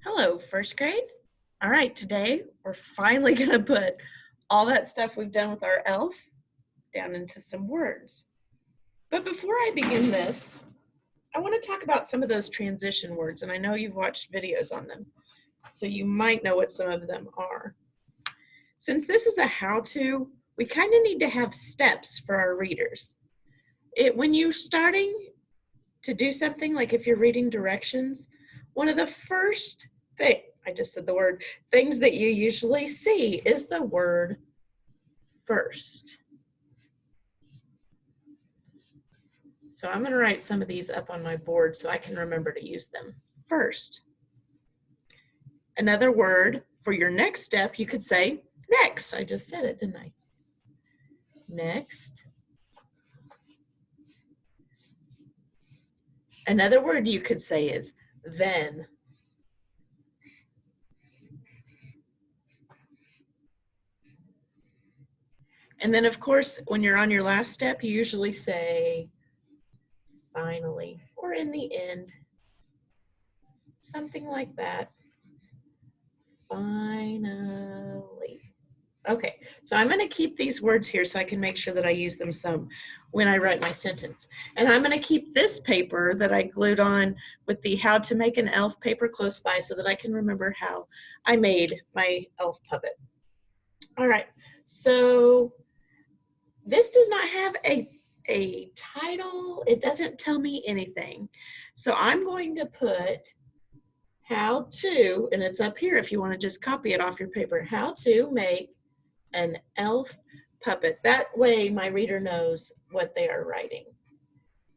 Hello, first grade. All right, today we're finally going to put all that stuff we've done with our ELF down into some words. But before I begin this, I want to talk about some of those transition words, and I know you've watched videos on them, so you might know what some of them are. Since this is a how-to, we kind of need to have steps for our readers. When you're starting to do something, like if you're reading directions, one of the first things that you usually see is the word first. So I'm going to write some of these up on my board so I can remember to use them. First. Another word for your next step, you could say next. I just said it, didn't I? Next. Another word you could say is then. And then, of course, when you're on your last step, you usually say finally or in the end, something like that. Finally. Okay, so I'm going to keep these words here so I can make sure that I use them some when I write my sentence. And I'm going to keep this paper that I glued on with the How to Make an Elf paper close by so that I can remember how I made my elf puppet. All right, so this does not have a title. It doesn't tell me anything. So I'm going to put how to, and it's up here if you want to just copy it off your paper, how to make an elf puppet. That way my reader knows what they are writing.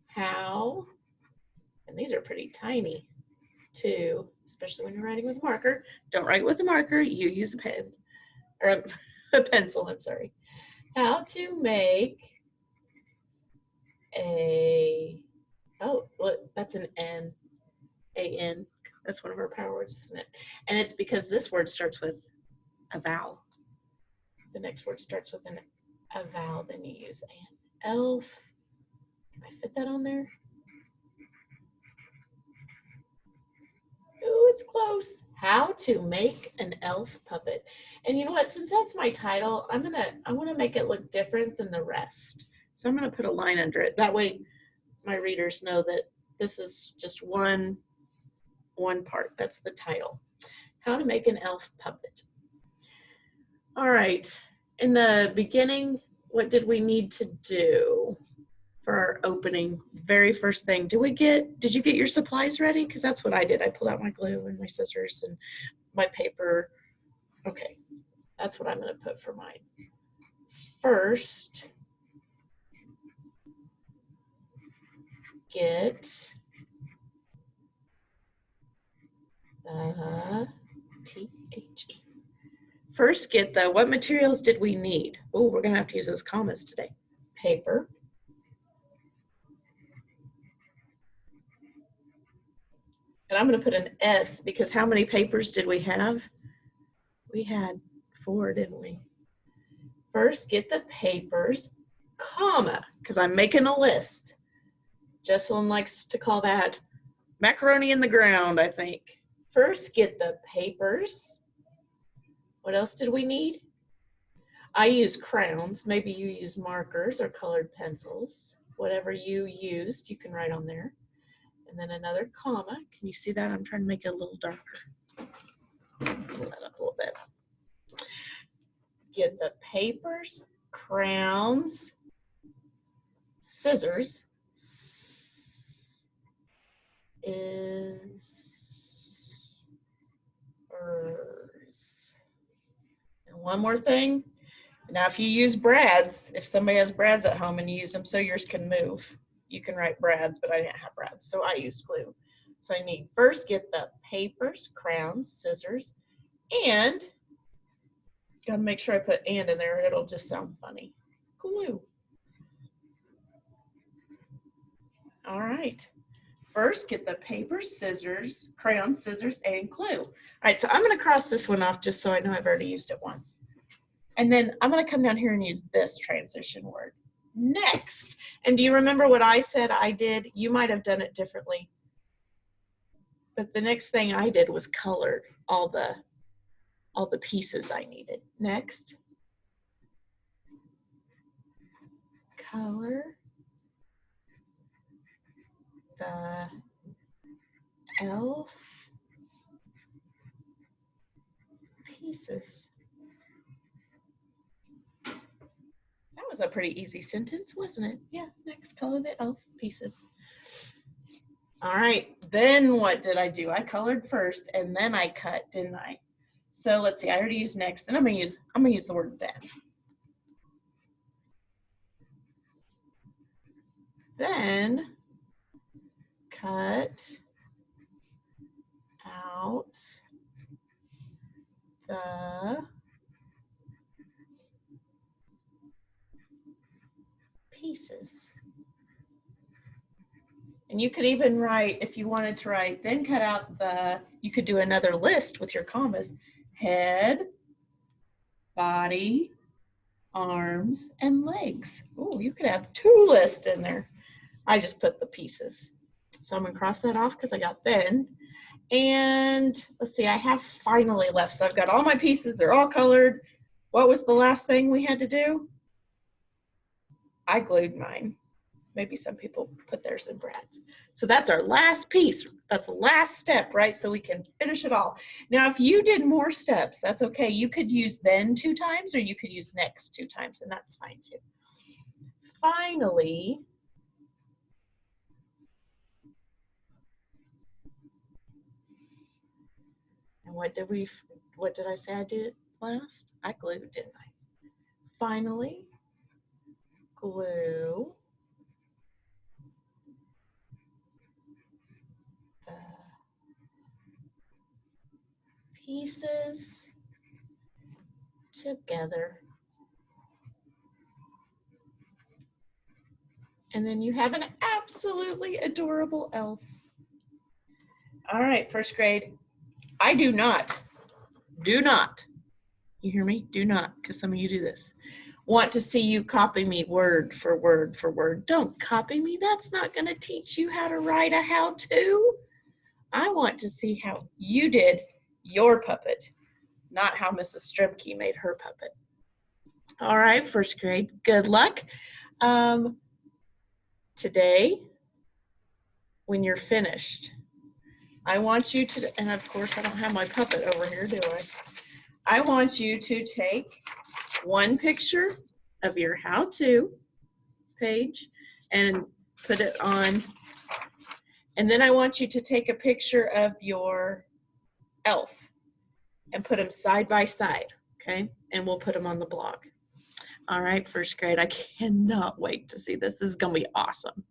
How, and these are pretty tiny too, especially when you're writing with a marker. Don't write with a marker, you use a pen, or a pencil, I'm sorry. How to make look, that's an N, A-N. That's one of our power words, isn't it? And it's because this word starts with a vowel. The next word starts with a vowel, then you use an elf. Can I fit that on there? Ooh, it's close. How to make an elf puppet. And you know what, since that's my title, I want to make it look different than the rest. So I'm going to put a line under it. That way my readers know that this is just one part. That's the title. How to make an elf puppet. All right. In the beginning, what did we need to do for our opening? Very first thing. Did you get your supplies ready? Because that's what I did. I pulled out my glue and my scissors and my paper. Okay. That's what I'm going to put for mine. First, get the T-H-E. First, get the, what materials did we need? Oh, we're going to have to use those commas today. Paper. And I'm going to put an S because how many papers did we have? We had 4, didn't we? First, get the papers, comma, because I'm making a list. Jesselyn likes to call that macaroni in the ground, I think. First, get the papers. What else did we need? I use crayons. Maybe you use markers or colored pencils. Whatever you used, you can write on there. And then another comma. Can you see that? I'm trying to make it a little darker. Pull that up a little bit. Get the papers, crayons, scissors, and one more thing. Now, if you use brads, if somebody has brads at home and you use them so yours can move, you can write brads, but I didn't have brads, so I used glue. So I need first get the papers, crayons, scissors, and gotta make sure I put and in there, it'll just sound funny. Glue. All right. First, get the paper, scissors, crayons, scissors, and glue. All right, so I'm gonna cross this one off just so I know I've already used it once. And then I'm gonna come down here and use this transition word. Next. And do you remember what I said I did? You might have done it differently. But the next thing I did was colored all the pieces I needed. Next, color the elf pieces. That was a pretty easy sentence, wasn't it? Yeah, next, color the elf pieces. All right, then what did I do? I colored first and then I cut, didn't I? So let's see, I already used next, and I'm gonna use the word then. Then cut out the pieces. And you could even write, if you wanted to write, then cut out the, you could do another list with your commas. Head, body, arms, and legs. Oh, you could have 2 lists in there. I just put the pieces. So I'm gonna cross that off because I got then. And let's see, I have finally left. So I've got all my pieces, they're all colored. What was the last thing we had to do? I glued mine. Maybe some people put theirs in Brad's. So that's our last piece. That's the last step, right? So we can finish it all. Now, if you did more steps, that's okay. You could use then 2 times, or you could use next 2 times, and that's fine too. Finally, and what did I say I did last? I glued, didn't I? Finally, glue the pieces together. And then you have an absolutely adorable elf. All right, first grade. I do not, you hear me? Do not, because some of you do this, want to see you copy me word for word for word. Don't copy me. That's not going to teach you how to write a how-to. I want to see how you did your puppet, not how Mrs. Stremke made her puppet. All right, first grade, good luck. Today, when you're finished, I want you to, and of course I don't have my puppet over here, do I? I want you to take one picture of your how-to page and put it on, and then I want you to take a picture of your elf and put them side by side, okay? And we'll put them on the blog. All right, first grade, I cannot wait to see this. This is gonna be awesome.